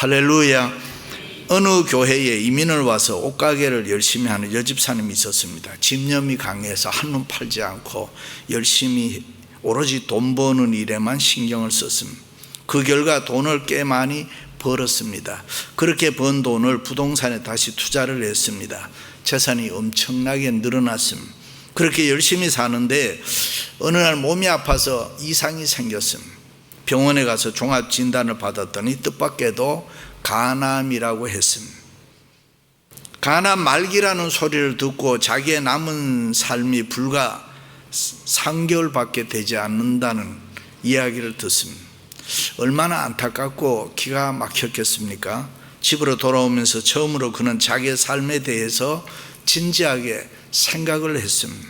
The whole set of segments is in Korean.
할렐루야. 어느 교회에 이민을 와서 옷가게를 열심히 하는 여집사님이 있었습니다. 집념이 강해서 한눈 팔지 않고 열심히 오로지 돈 버는 일에만 신경을 썼습니다. 그 결과 돈을 꽤 많이 벌었습니다. 그렇게 번 돈을 부동산에 다시 투자를 했습니다. 재산이 엄청나게 늘어났습니다. 그렇게 열심히 사는데 어느 날 몸이 아파서 이상이 생겼습니다. 병원에 가서 종합진단을 받았더니 뜻밖에도 간암이라고 했습니다. 간암 말기라는 소리를 듣고 자기의 남은 삶이 불과 3개월밖에 되지 않는다는 이야기를 듣습니다. 얼마나 안타깝고 기가 막혔겠습니까? 집으로 돌아오면서 처음으로 그는 자기의 삶에 대해서 진지하게 생각을 했습니다.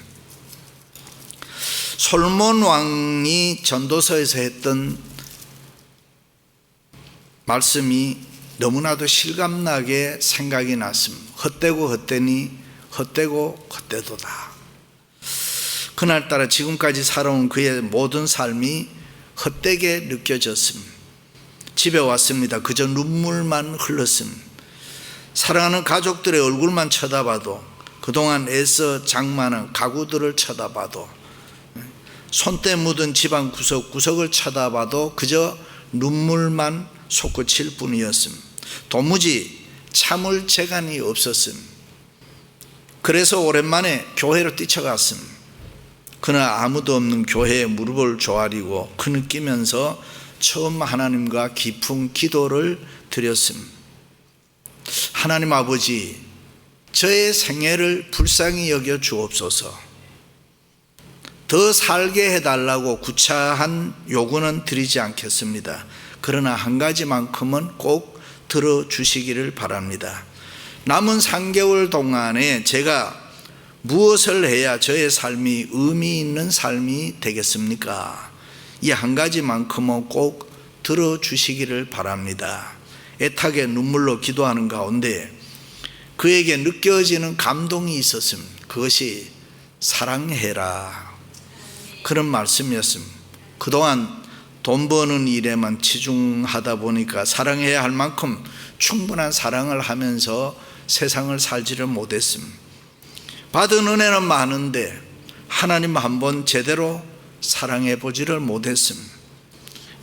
솔몬 왕이 전도서에서 했던 말씀이 너무나도 실감나게 생각이 났습니다. 헛되고 헛되니 헛되고 헛되도다. 그날따라 지금까지 살아온 그의 모든 삶이 헛되게 느껴졌습니다. 집에 왔습니다. 그저 눈물만 흘렀습니다. 사랑하는 가족들의 얼굴만 쳐다봐도, 그동안 애써 장만한 가구들을 쳐다봐도, 손때 묻은 집안 구석구석을 쳐다봐도 그저 눈물만 솟구칠 뿐이었습니다. 도무지 참을 재간이 없었습니다. 그래서 오랜만에 교회로 뛰쳐갔습니다. 그러나 아무도 없는 교회에 무릎을 조아리고 흐느끼면서 처음 하나님과 깊은 기도를 드렸습니다. 하나님 아버지, 저의 생애를 불쌍히 여겨 주옵소서. 더 살게 해달라고 구차한 요구는 드리지 않겠습니다. 그러나 한 가지만큼은 꼭 들어주시기를 바랍니다. 남은 3개월 동안에 제가 무엇을 해야 저의 삶이 의미 있는 삶이 되겠습니까? 이 한 가지만큼은 꼭 들어주시기를 바랍니다. 애타게 눈물로 기도하는 가운데 그에게 느껴지는 감동이 있었습니다. 그것이 사랑해라, 그런 말씀이었습니다. 그동안 돈 버는 일에만 치중하다 보니까 사랑해야 할 만큼 충분한 사랑을 하면서 세상을 살지를 못했습니다. 받은 은혜는 많은데 하나님 한번 제대로 사랑해 보지를 못했습니다.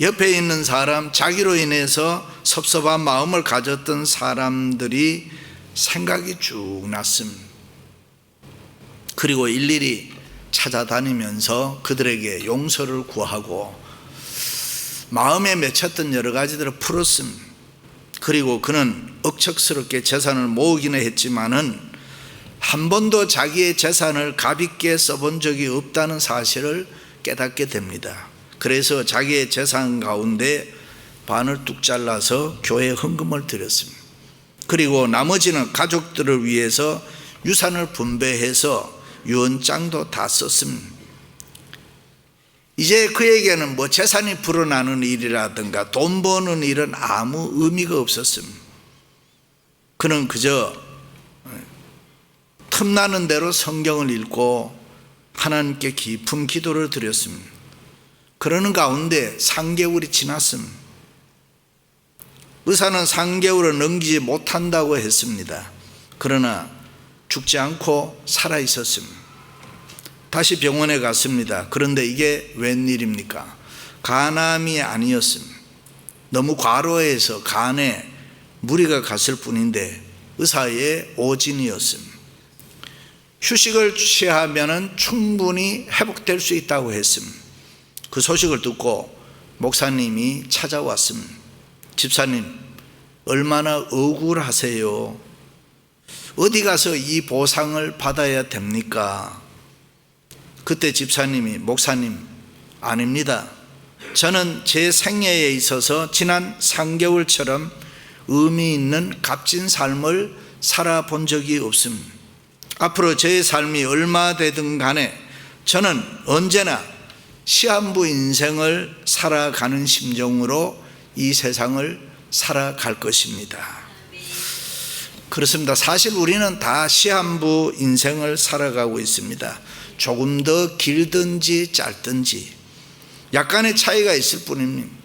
옆에 있는 사람, 자기로 인해서 섭섭한 마음을 가졌던 사람들이 생각이 쭉 났습니다. 그리고 일일이 찾아다니면서 그들에게 용서를 구하고 마음에 맺혔던 여러 가지들을 풀었습니다. 그리고 그는 억척스럽게 재산을 모으기는 했지만은 한 번도 자기의 재산을 가볍게 써본 적이 없다는 사실을 깨닫게 됩니다. 그래서 자기의 재산 가운데 반을 뚝 잘라서 교회에 헌금을 드렸습니다. 그리고 나머지는 가족들을 위해서 유산을 분배해서 유언장도 다 썼습니다. 이제 그에게는 뭐 재산이 불어나는 일이라든가 돈 버는 일은 아무 의미가 없었습니다. 그는 그저 틈나는 대로 성경을 읽고 하나님께 깊은 기도를 드렸습니다. 그러는 가운데 3개월이 지났습니다. 의사는 3개월을 넘기지 못한다고 했습니다. 그러나 죽지 않고 살아 있었습니다. 다시 병원에 갔습니다. 그런데 이게 웬일입니까? 간암이 아니었습니다. 너무 과로해서 간에 무리가 갔을 뿐인데 의사의 오진이었습니다. 휴식을 취하면 충분히 회복될 수 있다고 했습니다. 그 소식을 듣고 목사님이 찾아왔습니다. 집사님, 얼마나 억울하세요? 어디 가서 이 보상을 받아야 됩니까? 그때 집사님이, 목사님, 아닙니다. 저는 제 생애에 있어서 지난 3개월처럼 의미 있는 값진 삶을 살아본 적이 없습니다. 앞으로 저의 삶이 얼마 되든 간에 저는 언제나 시한부 인생을 살아가는 심정으로 이 세상을 살아갈 것입니다. 그렇습니다. 사실 우리는 다 시한부 인생을 살아가고 있습니다. 조금 더 길든지 짧든지 약간의 차이가 있을 뿐입니다.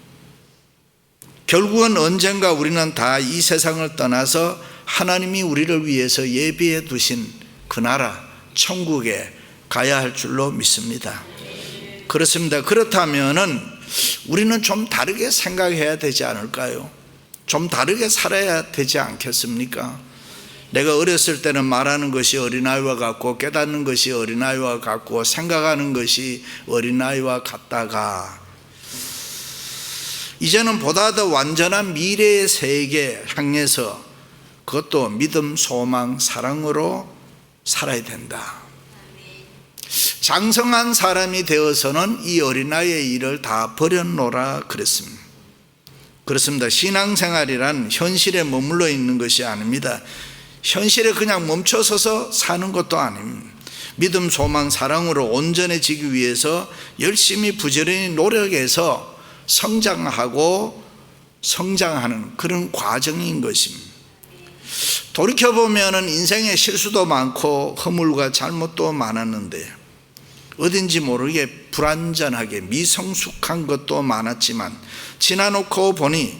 결국은 언젠가 우리는 다 이 세상을 떠나서 하나님이 우리를 위해서 예비해 두신 그 나라 천국에 가야 할 줄로 믿습니다. 그렇습니다. 그렇다면은 우리는 좀 다르게 생각해야 되지 않을까요? 좀 다르게 살아야 되지 않겠습니까? 내가 어렸을 때는 말하는 것이 어린아이와 같고 깨닫는 것이 어린아이와 같고 생각하는 것이 어린아이와 같다가 이제는 보다 더 완전한 미래의 세계 향해서 그것도 믿음, 소망, 사랑으로 살아야 된다. 장성한 사람이 되어서는 이 어린아이의 일을 다 버려놓으라 그랬습니다. 그렇습니다. 신앙생활이란 현실에 머물러 있는 것이 아닙니다. 현실에 그냥 멈춰서서 사는 것도 아닙니다. 믿음, 소망, 사랑으로 온전해지기 위해서 열심히 부지런히 노력해서 성장하고 성장하는 그런 과정인 것입니다. 돌이켜보면 인생에 실수도 많고 허물과 잘못도 많았는데 어딘지 모르게 불완전하게 미성숙한 것도 많았지만 지나놓고 보니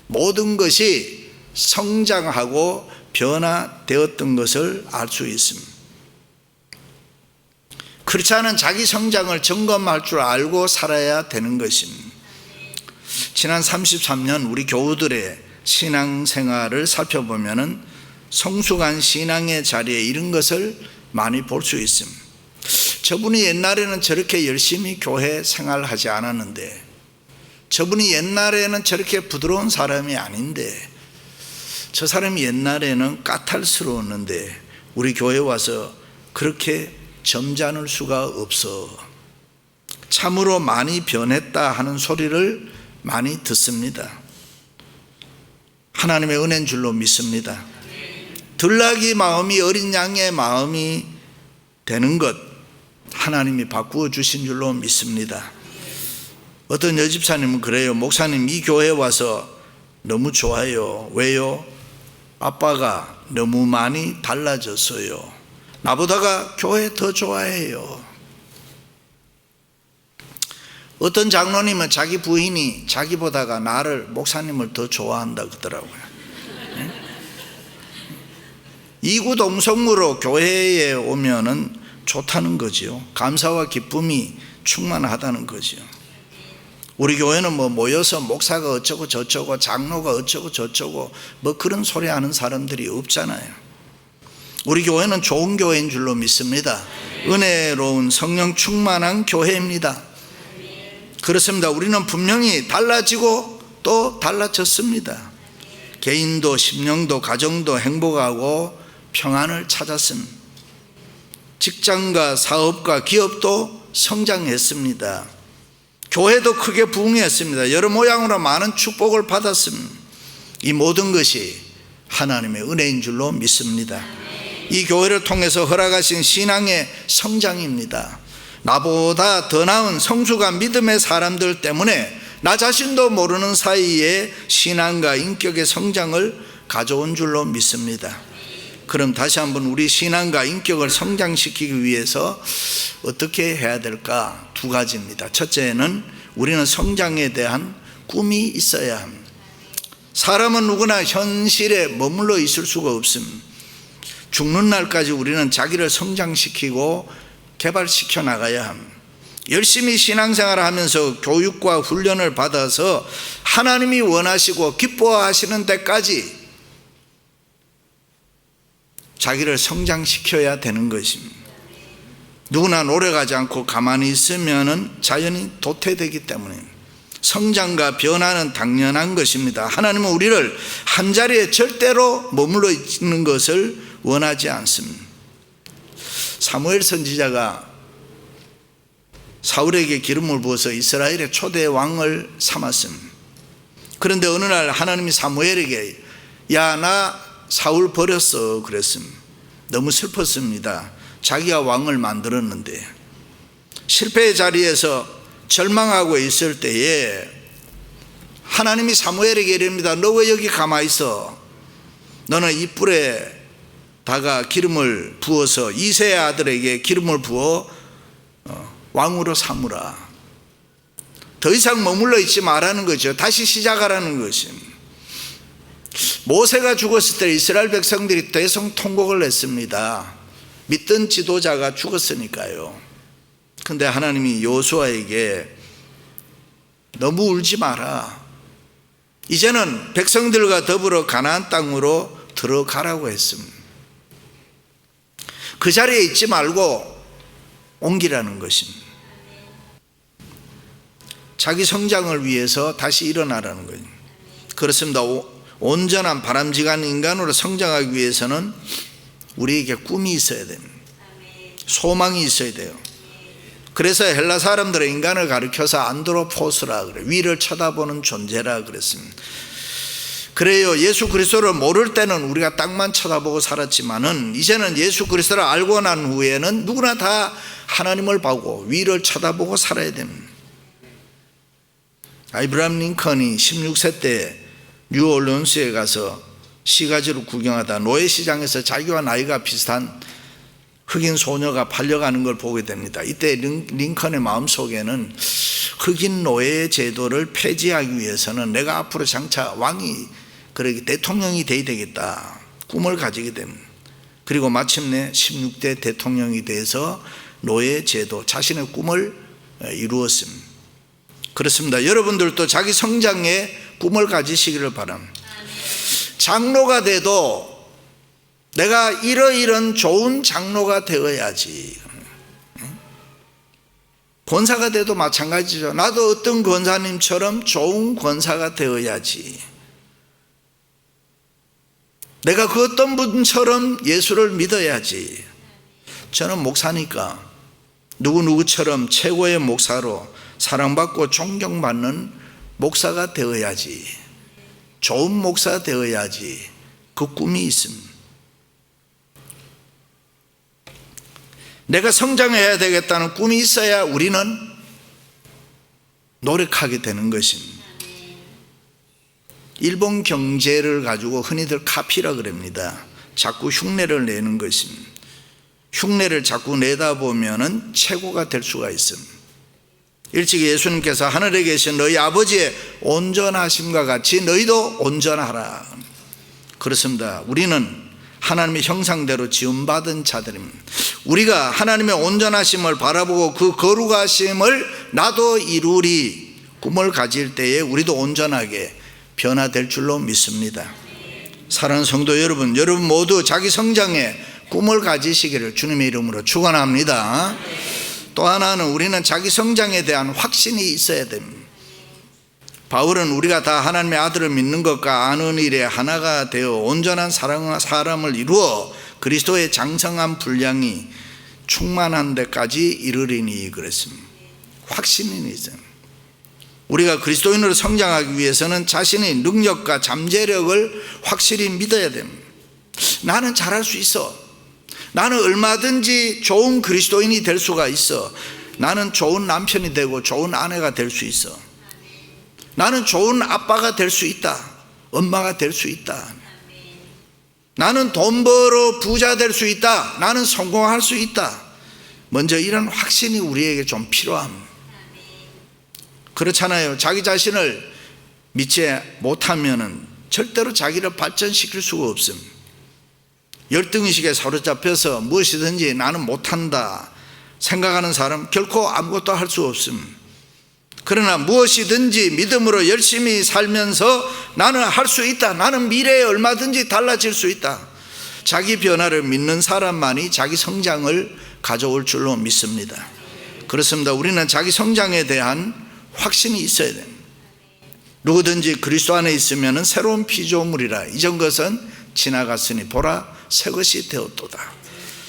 모든 것이 성장하고 변화되었던 것을 알 수 있습니다. 그렇지 않은 자기 성장을 점검할 줄 알고 살아야 되는 것입니다. 지난 33년 우리 교우들의 신앙생활을 살펴보면 성숙한 신앙의 자리에 이런 것을 많이 볼 수 있습니다. 저분이 옛날에는 저렇게 열심히 교회 생활하지 않았는데, 저분이 옛날에는 저렇게 부드러운 사람이 아닌데, 저 사람이 옛날에는 까탈스러웠는데 우리 교회 와서 그렇게 점잖을 수가 없어. 참으로 많이 변했다 하는 소리를 많이 듣습니다. 하나님의 은혜인 줄로 믿습니다. 들나귀 마음이 어린 양의 마음이 되는 것 하나님이 바꾸어 주신 줄로 믿습니다. 어떤 여집사님은 그래요. 목사님, 이 교회에 와서 너무 좋아요. 왜요? 아빠가 너무 많이 달라졌어요. 나보다가 교회 더 좋아해요. 어떤 장로님은 자기 부인이 자기보다가 나를, 목사님을 더 좋아한다 그러더라고요. 이구동성으로 교회에 오면은 좋다는 거죠. 감사와 기쁨이 충만하다는 거죠. 우리 교회는 뭐 모여서 목사가 어쩌고 저쩌고 장로가 어쩌고 저쩌고 뭐 그런 소리 하는 사람들이 없잖아요. 우리 교회는 좋은 교회인 줄로 믿습니다. 은혜로운 성령 충만한 교회입니다. 그렇습니다. 우리는 분명히 달라지고 또 달라졌습니다. 개인도 심령도 가정도 행복하고 평안을 찾았습니다. 직장과 사업과 기업도 성장했습니다. 교회도 크게 부흥했습니다. 여러 모양으로 많은 축복을 받았습니다. 이 모든 것이 하나님의 은혜인 줄로 믿습니다. 이 교회를 통해서 허락하신 신앙의 성장입니다. 나보다 더 나은 성숙한 믿음의 사람들 때문에 나 자신도 모르는 사이에 신앙과 인격의 성장을 가져온 줄로 믿습니다. 그럼 다시 한번 우리 신앙과 인격을 성장시키기 위해서 어떻게 해야 될까? 두 가지입니다. 첫째는 우리는 성장에 대한 꿈이 있어야 합니다. 사람은 누구나 현실에 머물러 있을 수가 없습니다. 죽는 날까지 우리는 자기를 성장시키고 개발시켜 나가야 합니다. 열심히 신앙생활을 하면서 교육과 훈련을 받아서 하나님이 원하시고 기뻐하시는 데까지 자기를 성장시켜야 되는 것입니다. 누구나 노력하지 않고 가만히 있으면 자연히 도태되기 때문에 성장과 변화는 당연한 것입니다. 하나님은 우리를 한자리에 절대로 머물러 있는 것을 원하지 않습니다. 사무엘 선지자가 사울에게 기름을 부어서 이스라엘의 초대 왕을 삼았습니다. 그런데 어느 날 하나님이 사무엘에게 야, 나 사울 버렸어 그랬습니다. 너무 슬펐습니다. 자기가 왕을 만들었는데 실패의 자리에서 절망하고 있을 때에 하나님이 사무엘에게 이릅니다. 너 왜 여기 가만히 있어? 너는 이 뿔에다가 기름을 부어서 이새의 아들에게 기름을 부어 왕으로 삼으라. 더 이상 머물러 있지 말라는 거죠. 다시 시작하라는 것입니다. 모세가 죽었을 때 이스라엘 백성들이 대성통곡을 했습니다. 믿던 지도자가 죽었으니까요. 근데 하나님이 여호수아에게 너무 울지 마라. 이제는 백성들과 더불어 가나안 땅으로 들어가라고 했습니다. 그 자리에 있지 말고 옮기라는 것입니다. 자기 성장을 위해서 다시 일어나라는 거예요. 그렇습니다. 온전한 바람직한 인간으로 성장하기 위해서는 우리에게 꿈이 있어야 됩니다. 소망이 있어야 돼요. 그래서 헬라 사람들은 인간을 가리켜서 안드로포스라 그래요. 위를 쳐다보는 존재라 그랬습니다. 그래요. 예수 그리스도를 모를 때는 우리가 땅만 쳐다보고 살았지만은 이제는 예수 그리스도를 알고 난 후에는 누구나 다 하나님을 보고 위를 쳐다보고 살아야 됩니다. 아브라함 링컨이 16세 때 뉴올리언스에 가서 시가지로 구경하다 노예시장에서 자기와 나이가 비슷한 흑인 소녀가 팔려가는 걸 보게 됩니다. 이때 링컨의 마음속에는 흑인 노예 제도를 폐지하기 위해서는 내가 앞으로 장차 왕이 그러기 대통령이 돼야 되겠다 꿈을 가지게 됩니다. 그리고 마침내 16대 대통령이 돼서 노예 제도 자신의 꿈을 이루었습니다. 그렇습니다. 여러분들도 자기 성장에 꿈을 가지시기를 바랍니다. 장로가 돼도 내가 이러이런 좋은 장로가 되어야지. 권사가 돼도 마찬가지죠. 나도 어떤 권사님처럼 좋은 권사가 되어야지. 내가 그 어떤 분처럼 예수를 믿어야지. 저는 목사니까 누구누구처럼 최고의 목사로 사랑받고 존경받는 목사가 되어야지. 좋은 목사 되어야지. 그 꿈이 있습니다. 내가 성장해야 되겠다는 꿈이 있어야 우리는 노력하게 되는 것입니다. 일본 경제를 가지고 흔히들 카피라 그럽니다. 자꾸 흉내를 내는 것입니다. 흉내를 자꾸 내다 보면은 최고가 될 수가 있습니다. 일찍이 예수님께서 하늘에 계신 너희 아버지의 온전하심과 같이 너희도 온전하라. 그렇습니다. 우리는 하나님의 형상대로 지음받은 자들입니다. 우리가 하나님의 온전하심을 바라보고 그 거룩하심을 나도 이루리 꿈을 가질 때에 우리도 온전하게 변화될 줄로 믿습니다. 사랑하는 성도 여러분, 여러분 모두 자기 성장에 꿈을 가지시기를 주님의 이름으로 축원합니다. 또 하나는 우리는 자기 성장에 대한 확신이 있어야 됩니다. 바울은 우리가 다 하나님의 아들을 믿는 것과 아는 일에 하나가 되어 온전한 사람을 이루어 그리스도의 장성한 분량이 충만한 데까지 이르리니 그랬습니다. 확신이 있어요. 우리가 그리스도인으로 성장하기 위해서는 자신의 능력과 잠재력을 확실히 믿어야 됩니다. 나는 잘할 수 있어. 나는 얼마든지 좋은 그리스도인이 될 수가 있어. 나는 좋은 남편이 되고 좋은 아내가 될 수 있어. 나는 좋은 아빠가 될 수 있다. 엄마가 될 수 있다. 나는 돈 벌어 부자 될 수 있다. 나는 성공할 수 있다. 먼저 이런 확신이 우리에게 좀 필요합니다. 그렇잖아요. 자기 자신을 믿지 못하면은 절대로 자기를 발전시킬 수가 없습니다. 열등의식에 사로잡혀서 무엇이든지 나는 못한다 생각하는 사람 결코 아무것도 할 수 없습니다. 그러나 무엇이든지 믿음으로 열심히 살면서 나는 할 수 있다. 나는 미래에 얼마든지 달라질 수 있다. 자기 변화를 믿는 사람만이 자기 성장을 가져올 줄로 믿습니다. 그렇습니다. 우리는 자기 성장에 대한 확신이 있어야 됩니다. 누구든지 그리스도 안에 있으면 새로운 피조물이라 이전 것은 지나갔으니 보라 새 것이 되었도다.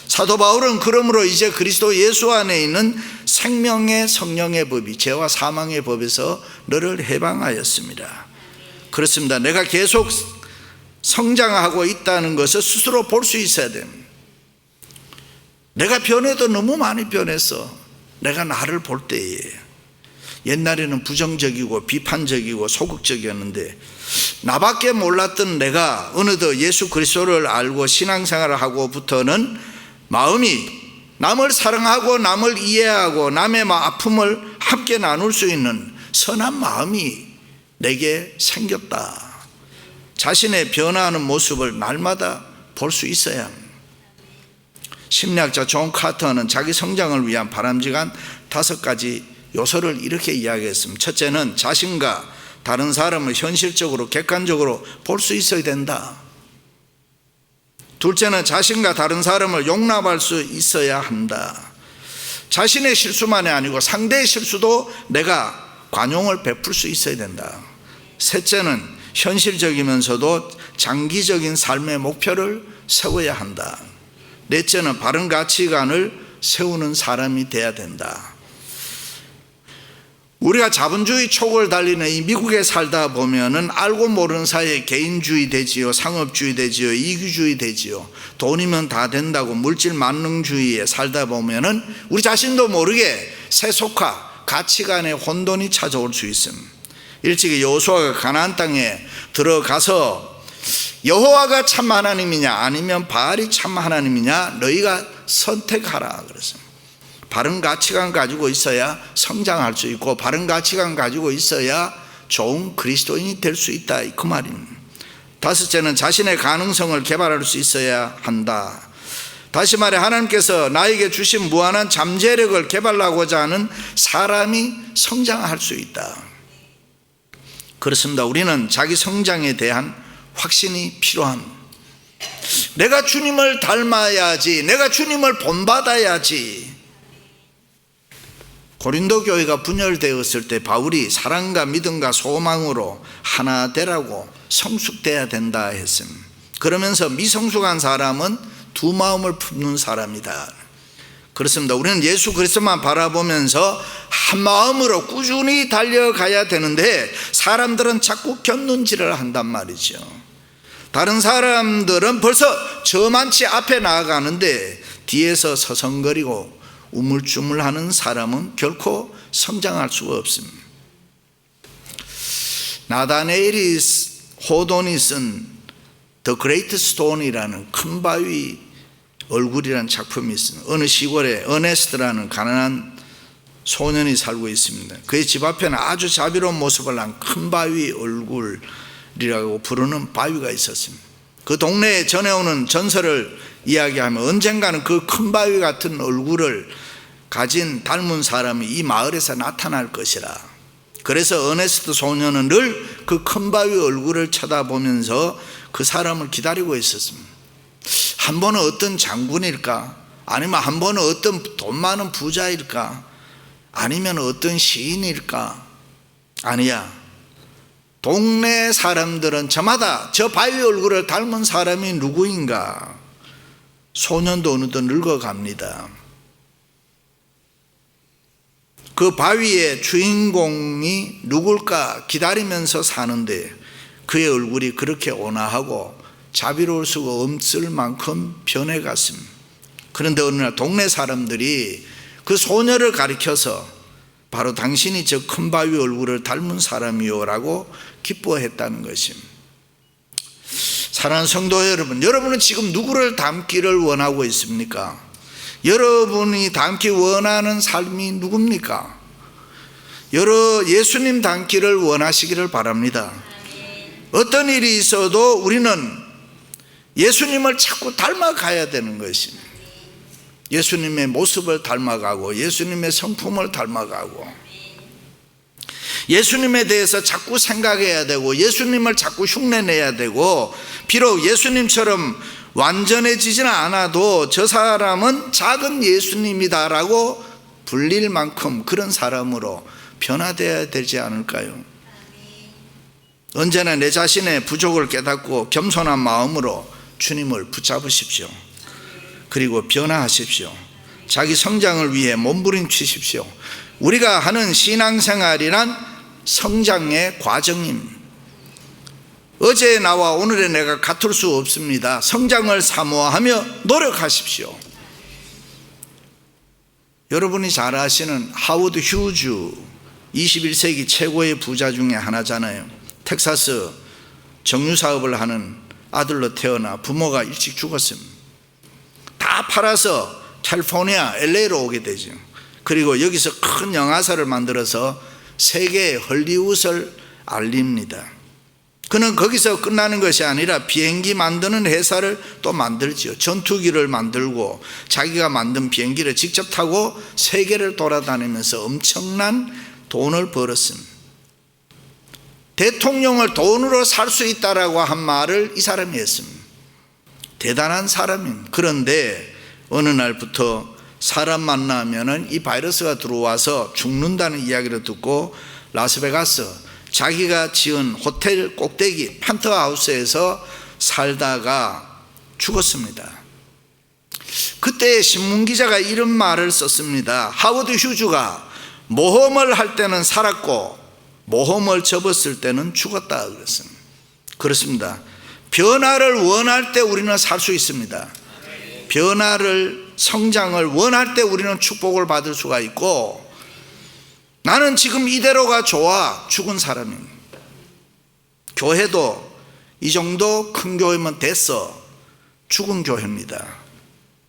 사도 바울은 그러므로 이제 그리스도 예수 안에 있는 생명의 성령의 법이 죄와 사망의 법에서 너를 해방하였습니다. 그렇습니다. 내가 계속 성장하고 있다는 것을 스스로 볼 수 있어야 됩니다. 내가 변해도 너무 많이 변했어. 내가 나를 볼 때에 옛날에는 부정적이고 비판적이고 소극적이었는데 나밖에 몰랐던 내가 어느덧 예수 그리스도를 알고 신앙생활을 하고부터는 마음이 남을 사랑하고 남을 이해하고 남의 아픔을 함께 나눌 수 있는 선한 마음이 내게 생겼다. 자신의 변화하는 모습을 날마다 볼 수 있어야 합니다. 심리학자 존 카터는 자기 성장을 위한 바람직한 5가지 요소를 이렇게 이야기했습니다. 첫째는 자신과 다른 사람을 현실적으로 객관적으로 볼 수 있어야 된다. 둘째는 자신과 다른 사람을 용납할 수 있어야 한다. 자신의 실수만이 아니고 상대의 실수도 내가 관용을 베풀 수 있어야 된다. 셋째는 현실적이면서도 장기적인 삶의 목표를 세워야 한다. 넷째는 바른 가치관을 세우는 사람이 돼야 된다. 우리가 자본주의 촉을 달리는 이 미국에 살다 보면은 알고 모르는 사이에 개인주의 되지요, 상업주의 되지요, 이기주의 되지요. 돈이면 다 된다고 물질 만능주의에 살다 보면은 우리 자신도 모르게 세속화, 가치관의 혼돈이 찾아올 수 있습니다. 일찍이 여호수아가 가나안 땅에 들어가서 여호와가 참 하나님이냐 아니면 바알이 참 하나님이냐 너희가 선택하라 그랬습니다. 바른 가치관 가지고 있어야 성장할 수 있고 바른 가치관 가지고 있어야 좋은 그리스도인이 될 수 있다 그 말입니다. 다섯째는 자신의 가능성을 개발할 수 있어야 한다. 다시 말해 하나님께서 나에게 주신 무한한 잠재력을 개발하고자 하는 사람이 성장할 수 있다. 그렇습니다. 우리는 자기 성장에 대한 확신이 필요합니다. 내가 주님을 닮아야지, 내가 주님을 본받아야지. 고린도 교회가 분열되었을 때 바울이 사랑과 믿음과 소망으로 하나 되라고 성숙돼야 된다 했습니다. 그러면서 미성숙한 사람은 두 마음을 품는 사람이다. 그렇습니다. 우리는 예수 그리스도만 바라보면서 한 마음으로 꾸준히 달려가야 되는데 사람들은 자꾸 곁눈질을 한단 말이죠. 다른 사람들은 벌써 저만치 앞에 나아가는데 뒤에서 서성거리고 우물쭈물하는 사람은 결코 성장할 수가 없습니다. 나다네일이 호돈이 쓴 The Great Stone이라는 큰 바위 얼굴이라는 작품이 있습니다. 어느 시골에 어네스트라는 가난한 소년이 살고 있습니다. 그의 집 앞에는 아주 자비로운 모습을 한 큰 바위 얼굴이라고 부르는 바위가 있었습니다. 그 동네에 전해오는 전설을 이야기하면 언젠가는 그 큰 바위 같은 얼굴을 가진 닮은 사람이 이 마을에서 나타날 것이라. 그래서 어네스트 소년은 늘 그 큰 바위 얼굴을 쳐다보면서 그 사람을 기다리고 있었습니다. 한 번은 어떤 장군일까? 아니면 한 번은 어떤 돈 많은 부자일까? 아니면 어떤 시인일까? 아니야. 동네 사람들은 저마다 저 바위 얼굴을 닮은 사람이 누구인가? 소년도 어느덧 늙어갑니다. 그 바위의 주인공이 누굴까 기다리면서 사는데 그의 얼굴이 그렇게 온화하고 자비로울 수가 없을 만큼 변해갔습니다. 그런데 어느 날 동네 사람들이 그 소녀를 가리켜서 바로 당신이 저 큰 바위 얼굴을 닮은 사람이요 라고 기뻐했다는 것입니다. 사랑하는 성도 여러분, 여러분은 지금 누구를 닮기를 원하고 있습니까? 여러분이 닮기 원하는 삶이 누굽니까? 예수님 닮기를 원하시기를 바랍니다. 어떤 일이 있어도 우리는 예수님을 자꾸 닮아가야 되는 것입니다. 예수님의 모습을 닮아가고 예수님의 성품을 닮아가고 예수님에 대해서 자꾸 생각해야 되고 예수님을 자꾸 흉내내야 되고 비록 예수님처럼 완전해지지는 않아도 저 사람은 작은 예수님이다라고 불릴 만큼 그런 사람으로 변화되어야 되지 않을까요? 언제나 내 자신의 부족을 깨닫고 겸손한 마음으로 주님을 붙잡으십시오. 그리고 변화하십시오. 자기 성장을 위해 몸부림치십시오. 우리가 하는 신앙생활이란 성장의 과정입니다. 어제의 나와 오늘의 내가 같을 수 없습니다. 성장을 사모하며 노력하십시오. 여러분이 잘 아시는 하워드 휴즈 21세기 최고의 부자 중에 하나잖아요. 텍사스 정유사업을 하는 아들로 태어나 부모가 일찍 죽었습니다. 다 팔아서 캘리포니아 LA로 오게 되죠. 그리고 여기서 큰 영화사를 만들어서 세계에 헐리우드를 알립니다. 그는 거기서 끝나는 것이 아니라 비행기 만드는 회사를 또 만들지요. 전투기를 만들고 자기가 만든 비행기를 직접 타고 세계를 돌아다니면서 엄청난 돈을 벌었습니다. 대통령을 돈으로 살 수 있다라고 한 말을 이 사람이 했습니다. 대단한 사람입니다. 그런데 어느 날부터 사람 만나면은 이 바이러스가 들어와서 죽는다는 이야기를 듣고 라스베가스 자기가 지은 호텔 꼭대기 펜트하우스에서 살다가 죽었습니다. 그때 신문기자가 이런 말을 썼습니다. 하워드 휴즈가 모험을 할 때는 살았고 모험을 접었을 때는 죽었다 그랬습니다. 그렇습니다. 변화를 원할 때 우리는 살 수 있습니다. 변화를, 성장을 원할 때 우리는 축복을 받을 수가 있고, 나는 지금 이대로가 좋아, 죽은 사람입니다. 교회도 이 정도 큰 교회면 됐어, 죽은 교회입니다.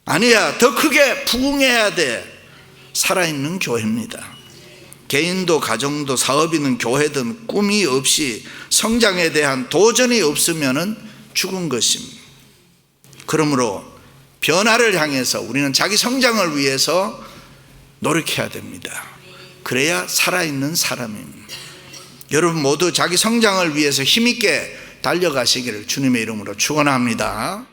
아니야, 더 크게 부흥해야 돼, 살아있는 교회입니다. 개인도 가정도 사업이든 교회든 꿈이 없이 성장에 대한 도전이 없으면 죽은 것입니다. 그러므로 변화를 향해서 우리는 자기 성장을 위해서 노력해야 됩니다. 그래야 살아있는 사람입니다. 여러분 모두 자기 성장을 위해서 힘있게 달려가시기를 주님의 이름으로 축원합니다.